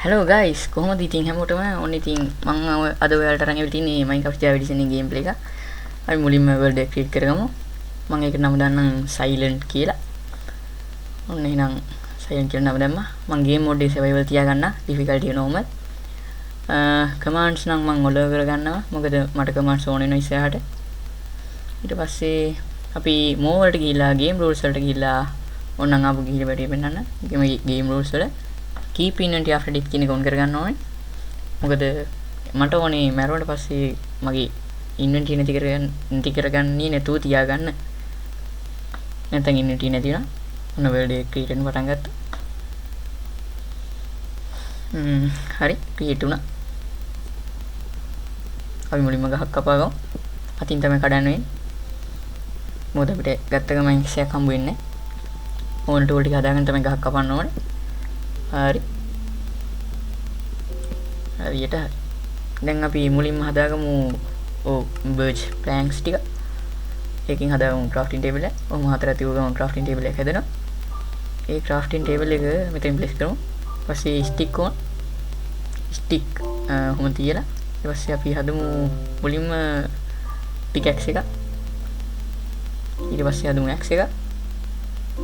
Hello guys, කොහොමද ඉතින් හැමෝටම ඔන්න ඉතින් මම අද ඔයාලට අරන් ඇවිත් ඉන්නේ Minecraft Java Edition එකේ ගේම් ප්ලේ එක. අපි මුලින්ම world එක ක්‍රියේට් කරගමු. මම ඒකට නම දාන්නම් silent කියලා. ඔන්න එහෙනම් silent කියලා නම දැම්මා. මම game mode එකේ survival තියාගන්න difficulty normal. commands නම් මම ඔලව කරගන්නවා. මොකද මට commands ඕන වෙනවා ඉස්සරහට. ඊට පස්සේ අපි more වලට ගිහිල්ලා game rules වලට ගිහිල්ලා ඕනනම් ආපු ගිහිල්ලා බැටි පෙන්නන්න. game rules වල keep inventory after death කියන එක on කරගන්න ඕනේ. මොකද මට ඕනේ මැරුවට පස්සේ මගේ inventory නැති කරගන්නේ නැතුව තියාගන්න. නැත්නම් inventory නැති වුණා. ඔන්න world එක create වෙන්න පටන් ගත්තා. හරි create වුණා. අපි මුලින්ම ගහක් කපාගමු. අතින් තමයි කඩන්න වෙන්නේ. මොකද අපිට ගත්ත ගමන් කිසියක් හම්බ වෙන්නේ නැහැ. ඕන ටූල් ටික හදාගෙන තමයි ගහක් කපන්න ඕනේ. හරි හරියට හරි. දැන් අපි මුලින්ම හදාගමු birch planks ටික. ඒකෙන් හදාගමු crafting table එක. ඔහොම හතරක් තියුව ගමන් crafting table එක හැදෙනවා. ඒ crafting table එක මෙතෙන් place කරමු. ඊපස්සේ stick ඕන. stick ඔහොම තියලා ඊට පස්සේ අපි හදමු මුලින්ම pickaxe එක. ඊට පස්සේ හදමු axe එක.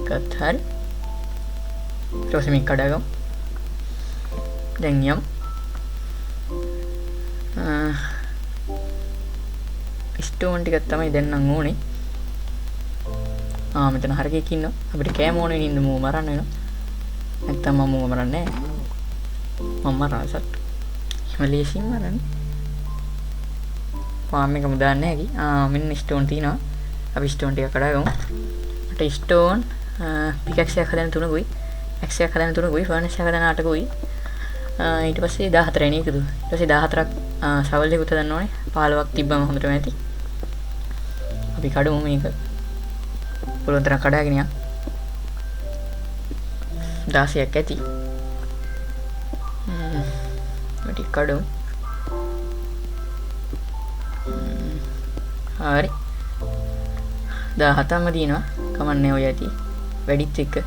ගත් හරි. ඊට පස්සේ මේක කඩාගමු. දැන් යම් ස්ටෝන් ටිකක් තමයි දැන් නම් ඕනේ. මෙතන හරකෙක් ඉන්නවා. අපිට කෑම ඕනේ නින්ද මූ මරන්න වෙනවා. නැත්තම් මම මූ මරන්නේ නැහැ. මම මරාසත්. හිමලේසින් මරන්නේ. ෆාම් එකම දාන්න හැකි. මෙන්න ස්ටෝන් තියෙනවා. අපි ස්ටෝන් ටික කඩාගමු. මට ස්ටෝන් පිකැක්ස් එකක් හදන්න 3කුයි. ඇක්ස් එකක් හදන්න 3කුයි. ෆර්නස් එකක් හදන්න 8කුයි. ඊට පස්සේ 14 වෙනි එකද. ඊට පස්සේ 14ක් සවල් එකකුත් හදන්න ඕනේ. 15ක් තිබ්බම හොඳටම ඇති. අපි කඩමු මේක. පුළුවන් තරම් කඩාගෙන යන්න. 16ක් ඇති. අපි කඩමු. හරි. 17ක්ම දිනනවා. කමන්නේ ඔය ඇති. වැඩිත් එකක්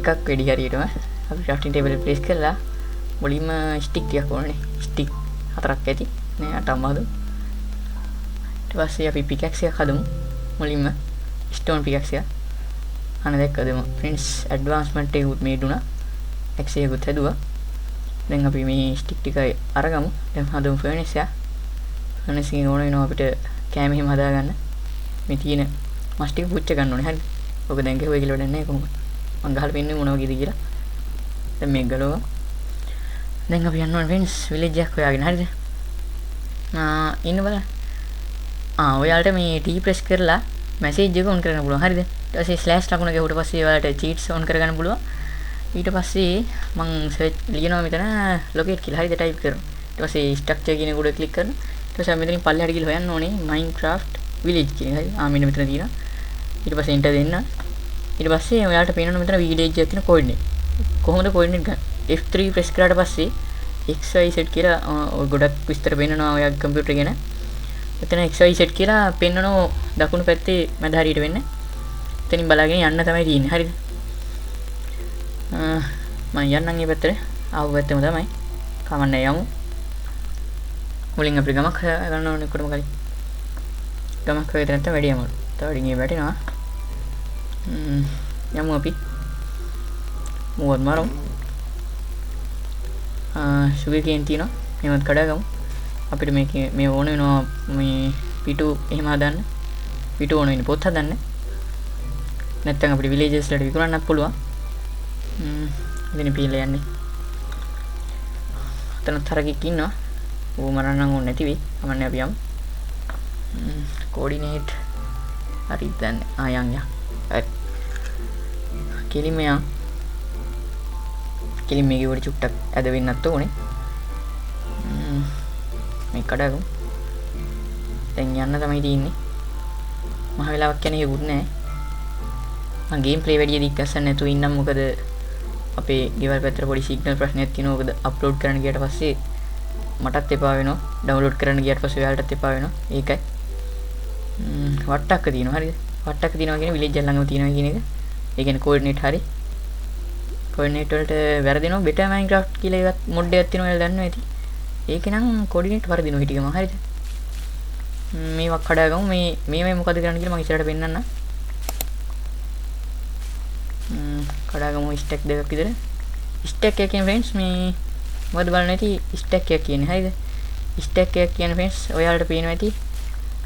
වැඩි හරියටම අපි crafting table එක place කරලා මුලින්ම stick ටිකක් ඕනේ. stick 4ක් ඇති. නේ 8ක්ම හදමු. ඊට පස්සේ අපි pickaxe එකක් හදමු. මුලින්ම stone pickaxe එක. අන්න දැක්කද friends advancement එකකුත් මේ දුනා. axe එකකුත් හැදුවා. දැන් අපි මේ stick ටික අරගමු. දැන් හදමු furnace එක. furnace එකේ ඕන වෙනවා අපිට කෑම එහෙම හදාගන්න. මේ තියෙන මස් ටික පුච්ච ගන්න ඕනේ. හරි. ඔක දැන් ගෙහුවේ කියලා වැඩක් නැහැ කොහොමද? මං ගහලා පෙන්නේ මොනවා වගේද කියලා. දැන් මේක ගලවමු. දැන් අපි යන්න ඕනේ friends village එකක් හොයාගෙන. හරිද? ඉන්න බලන්න. ඔයාලට මේ T press කරලා message එක on කරගන්න පුළුවන්. හරිද? ඊට පස්සේ slash ලකුණ ගැහුවට පස්සේ ඔයාලට cheats on කරගන්න පුළුවන්. ඊට පස්සේ මං search ලියනවා මෙතන locate කියලා. හරිද? type කරමු. ඊට පස්සේ structure කියන උඩ click කරනවා. ඊට පස්සේ මෙතනින් පල්ලෙහාට ගිහලා හොයන්න ඕනේ Minecraft village කියන එක. හරි. මෙන්න මෙතන තියෙනවා. ඊට පස්සේ enter දෙන්න. ඊට පස්සේ ඔයාලට පේනවා මෙතන village එකක් තියෙන coordinate. කොහොමද coordinate ගන්න? F3 press කරාට පස්සේ XYZ කියලා ගොඩක් විස්තර පෙන්නනවා ඔයාගේ කම්පියුටර් එක ගැන. එතන XYZ කියලා පෙන්නනවා දකුණු පැත්තේ මැද හරියට වෙන්න. එතනින් බලාගෙන යන්න තමයි තියෙන්නේ. හරිද? මම යන්නම් මේ පැත්තට. ආව පැත්තම තමයි. කමන්නේ යමු. මුලින් අපි ගමක් ගන්න ඕනේ කොටම කලින්. ගමක් හොයද නැත්නම් වැඩි යමු. තව ඩිංගේ වැටෙනවා. යමු අපි. මොකද මරමු. sugar cane තියෙනවා. මේවත් කඩාගමු. අපිට මේ ඕන වෙනවා මේ පිටු එහෙම හදන්න. පිටු ඕන වෙන්නේ පොත් හදන්න. නැත්නම් අපිට villages වලට විකුණන්නත් පුළුවන්. ඉතින් පීලා යන්නේ. අතන තරගෙක් ඉන්නවා. ඌ මරන්න ඕනේ නැති වෙයි. කමන්නේ අපි යමු. coordinate හරි දැන් යන්. හරි. කෙලිම යන්. කෙලිම මේකේ වල චුට්ටක් ඇද වෙන්නත් ඕනේ. මේ කඩගමු. දැන් යන්න තමයි තියෙන්නේ. මහ වෙලාවක් යන්නේ හේකුත් නැහැ. මම ගේම් ප්ලේ වැඩි දික් ගස්සන්න නැතුව ඉන්නම් මොකද අපේ ගෙවල් පැත්තට පොඩි සිග්නල් ප්‍රශ්නයක් තියෙනවා. මොකද අප්ලෝඩ් කරන්න ගියට පස්සේ මටත් එපා වෙනවා. ඩවුන්ලෝඩ් කරන්න ගියට පස්සේ ඔයාලටත් එපා වෙනවා. ඒකයි. වට්ටක්ක තියෙනවා. හරිද? වට්ටක්ක තියෙනවා කියන්නේ විලේජ් එක ළඟම තියෙනවා කියන එක. ඒ කියන්නේ කෝඩිනේට් හරි. කොඩිනේට් වලට වැරදිනවා බෙටර් මයින්ක්‍රාෆ්ට් කියලා එකක් මොඩ් එකක් තියෙනවා ඔයාලා දන්නවා ඇති. ඒකේ නම් කොඩිනේට් වරදිනවා හිටිගම හරිද? මේවක් කඩාගමු මේ මොකද කරන්න කියලා මම ඉස්සරහට පෙන්නන්නම්. කඩාගමු ස්ටැක් දෙකක් විතර. ස්ටැක් එක කියන්නේ ෆ්‍රෙන්ඩ්ස් මේ මොකද බලන්න ඇති ස්ටැක් එක කියන්නේ හරිද? ස්ටැක් එක කියන්නේ ෆ්‍රෙන්ඩ්ස් ඔයාලට පේනවා ඇති.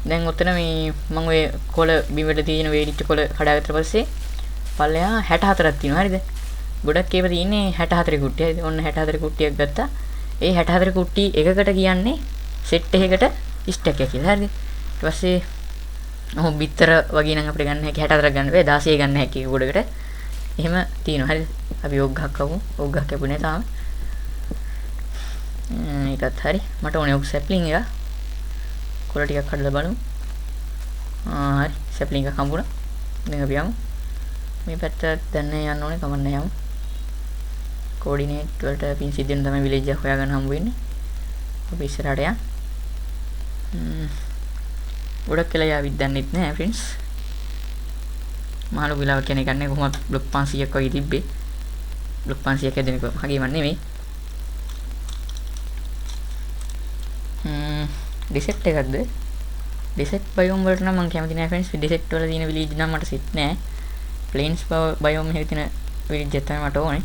දැන් ඔතන මේ මම ඔය කොළ බිමට තියෙන වේලිච්ච කොළ කඩාගත්තට පස්සේ පල්ලෙහා 64ක් තියෙනවා හරිද? ගොඩක් ඒවා තියෙන්නේ 64 කුට්ටිය. හරිද? ඔන්න 64 කුට්ටියක් ගත්තා. ඒ 64 කුට්ටි එකකට කියන්නේ සෙට් එකකට ස්ටැක් එක කියලා. හරිද? ඊට පස්සේ ඔහොම බිත්තර වගේ නම් අපිට ගන්න හැකි 64ක් ගන්න බෑ 16 ගන්න හැකි ගොඩකට. එහෙම තියෙනවා. හරිද? අපි ඕක් ගහක් කවමු. ඕක් ගහක් කැපුණේ තාම. ඒකත් හරි. මට ඕනේ ඕක් සැප්ලින් එක. කොළ ටිකක් කඩලා බලමු. හරි. සැප්ලින් එකක් හම්බුණා. දැන් අපි යමු. මේ පැත්තට දැන් යන්න ඕනේ කමන්න යමු. කෝඩිනේට් වලට පින් සිද්ධෙන් තමයි විලේජ් එක හොයාගන්න හම්බ වෙන්නේ. අපි ඉස්සරහට යන්න. ගොඩක් කියලා යාවිත් දන්නෙත් නෑ ෆ්‍රෙන්ඩ්ස්. මහලු විලාව කියන එක නැහැ කොහොමද බ්ලොක් 500ක් වගේ තිබ්බේ. බ්ලොක් 500ක් හැදෙනක හගේම නෙමෙයි. ඩිසෙට් එකක්ද? ඩිසෙට් බයෝම් වලට නම් මම කැමති නෑ ෆ්‍රෙන්ඩ්ස්. ඩිසෙට් වල තියෙන විලේජ් නම් මට සිත් නෑ. ප්ලේන්ස් බයෝම් එකේ තියෙන විලේජ් එක තමයි මට ඕනේ.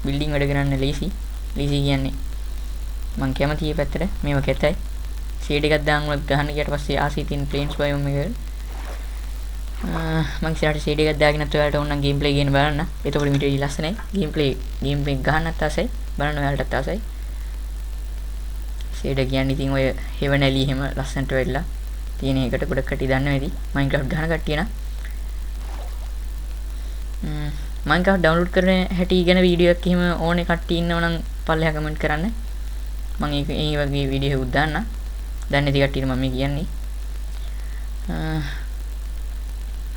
බිල්ඩින් වැඩ කරන්න ලීසි. ලීසි කියන්නේ මම කැමති මේ පැත්තට මේව කැතයි. ෂේඩ් එකක් දාන්න උනත් ගහන්න ගියට පස්සේ ආසී තියෙන ප්ලේන්ස් බයෝම් එක මම ඉස්සරහට ෂේඩ් එකක් දාගෙන නැත්නම් ඔයාලට ඕන නම් ගේම් ප්ලේ ගේන බලන්න. එතකොට මීට වඩා ලස්සනයි. ගේම් ප්ලේ ගහන්නත් ආසයි. බලන්න ඔයාලටත් ආසයි. ෂේඩ් කියන්නේ ඉතින් ඔය හෙවන් ඇලි එහෙම ලස්සනට වෙලා තියෙන එකට ගොඩක් කටි දන්නවා ඇති. මයින්ක්‍රාෆ්ට් ගහන කට්ටිය නම් මයින්ක්‍රාෆ්ට් ඩවුන්ලෝඩ් කරන හැටි ගැන වීඩියෝ එකක් එහෙම ඕනේ කට්ටිය ඉන්නව නම් පල්ලෙහා කමෙන්ට් කරන්න. මම ඒ වගේ වීඩියෝ එකක් දාන්න. දැන් නැති කට්ටියට මම කියන්නේ.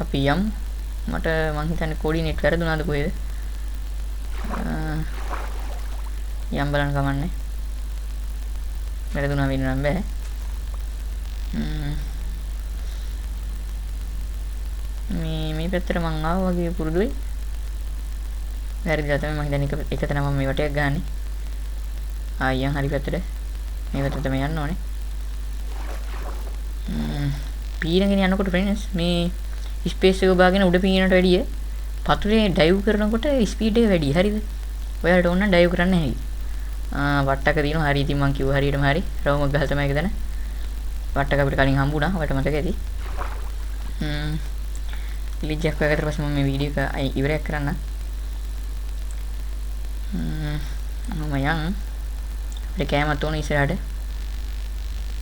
අපි යම් මට මං හිතන්නේ කෝඩිනේට් වැරදුනාද කොහෙද? යම් බලන්න කමන්නේ. වැරදුනා වෙන්න නම් බෑ. මේ පැත්තට මං ආවා වගේ පුරුදුයි. වැරදිලා තමයි මං හිතන්නේ එක තැන මම මේ වටයක් ගහන්නේ. ආයෙත් හරි පැත්තට. මේ පැත්තට තමයි යන්න ඕනේ. පීනගෙන යනකොට ෆ්‍රෙන්ඩ්ස් මේ ස්පේස් එක බාගෙන උඩ පීනට වැඩිය පතුලේ ඩයිව් කරනකොට ස්පීඩ් එක වැඩි. හරිද? ඔයාලට ඕන නම් ඩයිව් කරන්න හැකියි. වට්ටක තියෙනවා. හරි ඉතින් මං කිව්ව හරියටම හරි. රවුමක් ගහලා තමයි ඒක දන. වට්ටක අපිට කලින් හම්බුණා. ඔයාලට මතක ඇති. විලේජ් එක හොයාගත්ත පස්සේ මම මේ වීඩියෝ එක ඉවරයක් කරන්න. මම යන් අපිට කෑමත් ඕන ඉස්සරහට.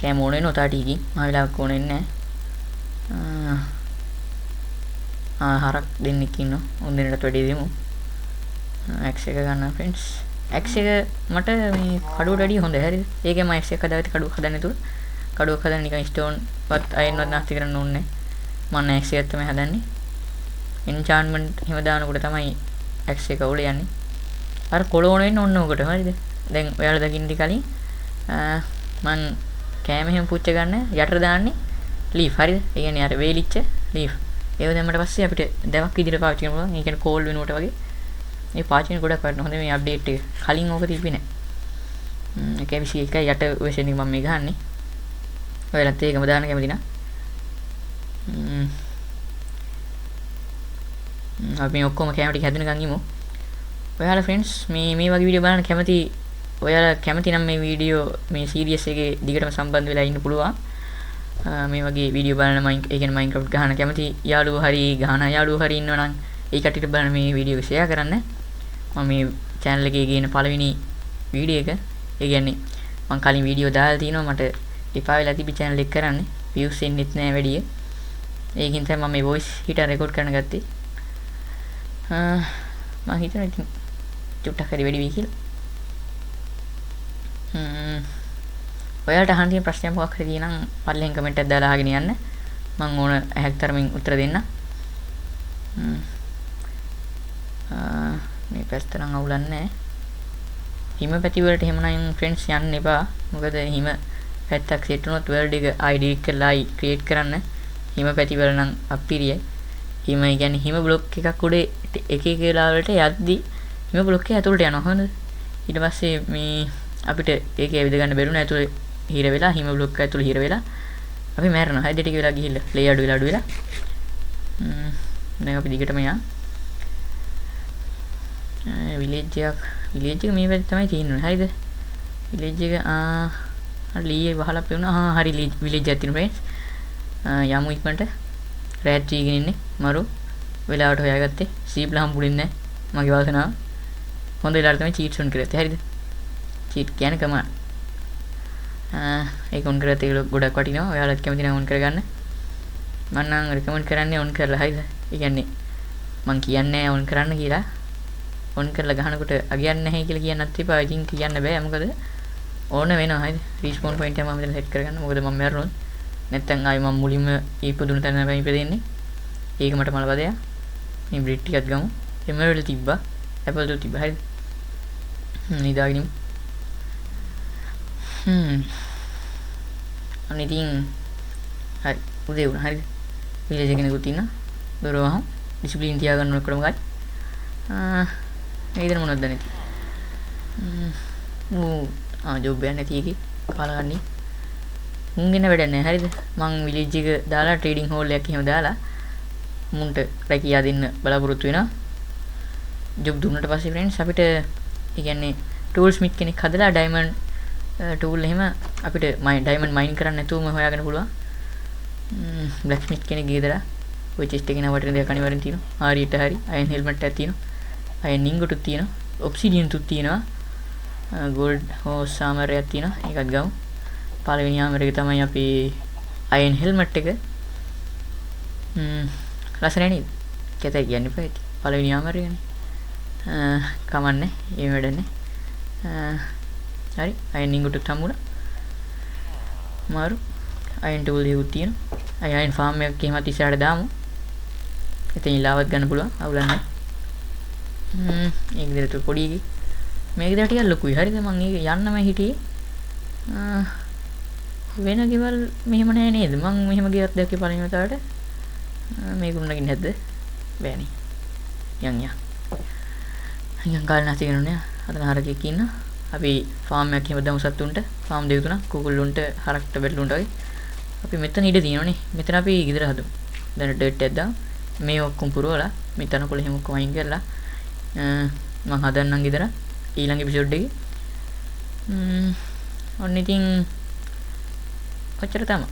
කෑම ඕනේ නොතාටිකින්. මම වෙලාවක් ඕනේ නැහැ. හරක් දෙන්නෙක් ඉන්නවා. උන් දෙන්නට වැඩි දෙමු. X එක ගන්න ෆ්‍රෙන්ඩ්ස්. X එක මට මේ කඩුවට වැඩිය හොඳයි. හරිද? ඒකේ මම X එක හදාගත්තේ කඩුවක් හදන්න නේද? කඩුවක් හදන්න නිකන් ස්ටෝන් වත් අයින්වත් නැති කරන්න ඕනේ. මම X එකක් තමයි හදන්නේ. එන්චාන්ට්මන්ට් හිම දානකොට තමයි X එක උල යන්නේ. අර කොළෝන වෙන්න ඕන උකට. හරිද? දැන් ඔයාලා දකින්න කලින් මම කෑම එහෙම පුච්ච ගන්න යටට දාන්නේ ලීෆ්. හරිද? ඒ කියන්නේ අර වේලිච්ච ලීෆ්. ඒව දැම්මට පස්සේ අපිට දැවක් විදිහට පාවිච්චි කරන්න පුළුවන්. ඒ කියන්නේ කෝල් වෙනකොට වගේ. මේ පාවිච්චි ගොඩක් වටිනවා. හොඳ මේ අප්ඩේට් එක. කලින් ඕක තිබ්බේ නැහැ. ඒක 21 යට වෙර්ෂන් එක මම මේ ගහන්නේ. ඔයාලත් ඒකම දාන්න කැමති නම්. අපි මේ ඔක්කොම කැම ටික හැදෙනකන් ඉමු. ඔයාලා ෆ්‍රෙන්ඩ්ස් මේ වගේ වීඩියෝ බලන්න කැමති ඔයාලා කැමති නම් මේ වීඩියෝ මේ සීරීස් එකේ දිගටම සම්බන්ධ වෙලා ඉන්න පුළුවන්. මේ වගේ වීඩියෝ බලන ඒ කියන්නේ මයින්ක්‍රාෆ්ට් ගහන කැමති යාළුවෝ හරි ගහන යාළුවෝ හරි ඉන්නවා නම් ඒ කට්ටියට බලන්න මේ වීඩියෝ එක ෂෙයා කරන්න. මම මේ channel එකේ ගේන පළවෙනි වීඩියෝ එක. ඒ කියන්නේ මම කලින් වීඩියෝ දාලා තිනවා මට එපා වෙලා තිබි channel එක කරන්න. views එන්නෙත් නෑ වැඩි. ඒකින් තමයි මම මේ voice හිටා රෙකෝඩ් කරන්න ගත්තේ. මම හිතනවා ඉතින් චුට්ටක් හරි වැඩි වෙයි කියලා. ඔයාලට අහන්න තියෙන ප්‍රශ්නයක් මොකක් හරි තියෙනම් පල්ලෙන් කමෙන්ට් එකක් දාලා අහගෙන යන්න. මම ඕන ඇහැක් තරමින් උත්තර දෙන්න. මේ පැත්ත නම් අවුලක් නැහැ. හිම පැති වලට එහෙමනම් ෆ්‍රෙන්ඩ්ස් යන්න එපා. මොකද හිම පැත්තක් සෙට් වුණොත් වර්ල්ඩ් එක ආයි ඩිලීට් කරලා ආයි ක්‍රියේට් කරන්න. හිම පැති වල නම් අපිරියයි. හිම කියන්නේ හිම බ්ලොක් එකක් උඩ එක එක වෙලාවලට යද්දි හිම බ්ලොක් එක ඇතුළට යනවා හොඳ. ඊට පස්සේ මේ අපිට ඒකේ ඇවිද ගන්න බැරුණ ඇතුළේ හිර වෙලා හිම බ්ලොක් එක ඇතුළේ හිර වෙලා අපි මැරෙනවා. හරිද ටික වෙලා ගිහිල්ලා ප්ලේ අඩු වෙලා දැන් අපි දිගටම යනවා. විලේජ් එක මේ පැත්තේ තමයි තියෙන්නේ. හරිද? විලේජ් එක ලී වහලා පෙවුනා. හරි විලේජ් එකක් තියෙනවා friends. යමු ඉක්මනට. රෑත් වීගෙන ඉන්නේ මරු වෙලාවට හොයාගත්තේ. සීප්ලා හම්බුනේ නැහැ. මගේ වාසනාව. හොඳ වෙලාවට තමයි චීට්ස් ඔන් කරත්තේ. හරිද? චීට් කියන්නේ කමාන්ඩ්. ඒක ඔන් කරත් ඒක ගොඩක් වටිනවා. ඔයාලත් කැමති නම් ඔන් කරගන්න. මම නම් රෙකමන්ඩ් කරන්නේ ඔන් කරලා. හරිද? ඒ කියන්නේ මම කියන්නේ ඔන් කරන්න කියලා. ඔන් කරලා ගහනකොට අගයන්නේ නැහැ කියලා කියන්නත් එපා. ඉතින් කියන්න බෑ. මොකද ඕන වෙනවා. හරිද? රිස්පෝන් පොයින්ට් එක මම මෙතන සෙට් කරගන්න. මොකද මම මැරුණොත් නැත්තම් ආයි මම මුලින්ම ඉපදුන තැන තමයි ඉපදෙන්නේ. ඒක මට මලපදයක්. මේ බ්‍රිඩ් ටිකක් ගමු. එමරල්ඩ් තිබ්බා. ඇපල් දු තිබ්බා. හරිද? නිදාගෙන අන්න ඉතින් හරි උදේ වුණා. හරිද? විලේජ් එකේ කෙනෙකුත් ඉන්නා. දොර වහමු. ඩිසිප්ලින් තියාගන්න ඕන ක්‍රම ගන්න. ඒකද මොනවද නැති. ජොබ් එකක් නැති එකේ කාලා ගන්නේ. මුංගෙන වැඩක් නැහැ. හරිද? මං විලේජ් එක දාලා ට්‍රේඩින් හෝල් එකක් එහෙම දාලා මුන්ට රැකියා දෙන්න බලාපොරොත්තු වෙනවා. ජොබ් දුන්නට පස්සේ friends අපිට ඒ කියන්නේ ටූල් ස්මිත් කෙනෙක් හදලා ඩයමන්ඩ් ටූල් එහෙම අපිට ඩයමන්ඩ් මයින් කරන්න නැතුවම හොයාගන්න පුළුවන්. බ්ලැක් ස්මිත් කෙනෙක් ගියදලා ඔය චෙස්ට් එකේ නවටින දෙයක් අනිවාර්යෙන් තියෙනවා. හරියට හරි අයන් හෙල්මට් එකක් තියෙනවා. අයන් ඉන්ගොටුත් තියෙනවා. ඔබ්සිඩියන් තුත් තියෙනවා. ගෝල්ඩ් හෝස් ආමර් එකක් තියෙනවා. ඒකත් ගමු. පළවෙනි ආමර් එක තමයි අපි අයන් හෙල්මට් එක. ලස්සනයි නේද? කැතයි කියන්නේ පොයි. පළවෙනි ආමර් එකනේ. කමන්නේ. ඒ වැඩනේ. හරි අයන් ඉන්ගොටුත් හම්බුණා. මාරු අයන් ටූල් එකක් තියෙනවා. අයන් ෆාම් එකක් එහෙමත් ඉස්සරහට දාමු. එතන ඉලාවත් ගන්න පුළුවන්. අවුලක් නැහැ. ඒක විතර පොඩි එකේ. මේක දැන් ටිකක් ලොකුයි. හරිද? මම ඒක යන්නම හිටියේ. වෙන ගෙවල් මෙහෙම නැහැ නේද? මම මෙහෙම ගෙයක් දැක්කේ පළවෙනි වතාවට. මේක උන්නගින් නැද්ද? බෑනේ. යන්. අයියන් ගාල් නැති වෙනුනේ. අතන හරකෙක් ඉන්නවා. අපි ෆාම් එකක් එහෙම දාමු සත්තුන්ට. ෆාම් දෙක තුනක් කුකුල්ලුන්ට හරක්ට බෙල්ලුන්ට වගේ. අපි මෙතන ඉඩ තියෙනවනේ. මෙතන අපි ගෙදර හදමු. දැන් ඩර්ට් එකක් දාමු. මේ ඔක්කොම පුරවලා මෙතන කොළ එහෙම ඔක්කොම අයින් කරලා මම හදන්නම් ගෙදර ඊළඟ එපිසෝඩ් එකේ. ඔන්න ඉතින් ඔච්චර තමයි.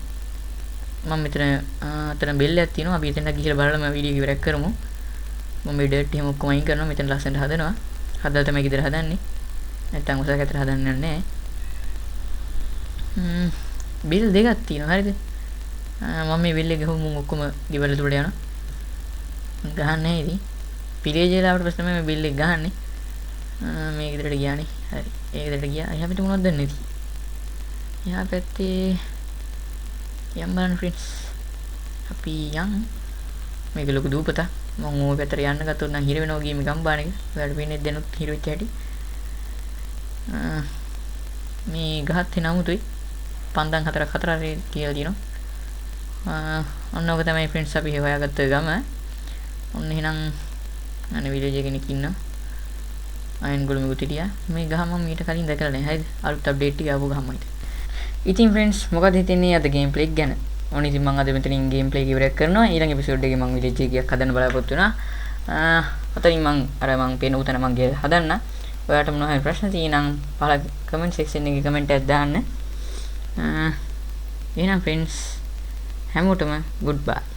මම මෙතන අතන බෙල් එකක් තියෙනවා. අපි එතන ගිහලා බලලා වීඩියෝ එක ඉවරයක් කරමු. මම මේ ඩර්ට් එහෙම ඔක්කොම අයින් කරනවා. මෙතන ලස්සනට හදනවා. හදලා තමයි ගෙදර හදන්නේ. නැත්තම් උසස් කතර හදන්නේ නැහැ. බිල් දෙකක් තියෙනවා. හරිද? මම මේ බිල් එක ගහමු ඔක්කොම ගෙවල් තුලට යනවා. ගහන්නේ ඉතින් පිරේජේලාවට පස්සේ තමයි මේ බිල් එක ගහන්නේ. මේ ගෙදරට ගියානේ. හරි. ඒ ගෙදරට ගියා. එහා පැත්තේ මොනවද දන්නේ නැති. එහා පැත්තේ යම් බලන්න friends. අපි යන් මේක ලොකු දූපතක්. මම ඕක පැත්තට යන්න ගත්තොත් නම් හිර වෙනවා ගියේ මේ ගම්බාන එක. ඔයාලට පේන්නේ දැනුත් හිර වෙච්ච හැටි. මේ ගහත් එනමුතුයි. පන්දන් හතරක් කියලා තියෙනවා. ඔන්න ඔක තමයි friends අපි හොයාගත්ත ගම. ඔන්න එහෙනම් අනේ විලේජ් එකේ කෙනෙක් ඉන්නවා. අයන් ගොළු මිගුත් හිටියා. මේ ගහ මම ඊට කලින් දැකලා නැහැ. හරිද? අලුත් අප්ඩේට් එක ආපු ගහමයි. ඉතින් friends මොකද හිතන්නේ අද ගේම් ප්ලේ එක ගැන? ඕන ඉතින් මම අද මෙතනින් ගේම් ප්ලේ එක ඉවරයක් කරනවා. ඊළඟ එපිසෝඩ් එකේ මම විලේජ් එකක් හදන්න බලාපොරොත්තු වෙනවා. අතනින් මම පේන උතන මම ගේ හදන්න. ඔයාලට මොනවා හරි ප්‍රශ්න තියෙනම් පහළ කමෙන්ට් සෙක්ෂන් එකේ කමෙන්ට් එකක් දාන්න. එහෙනම් friends හැමෝටම goodbye.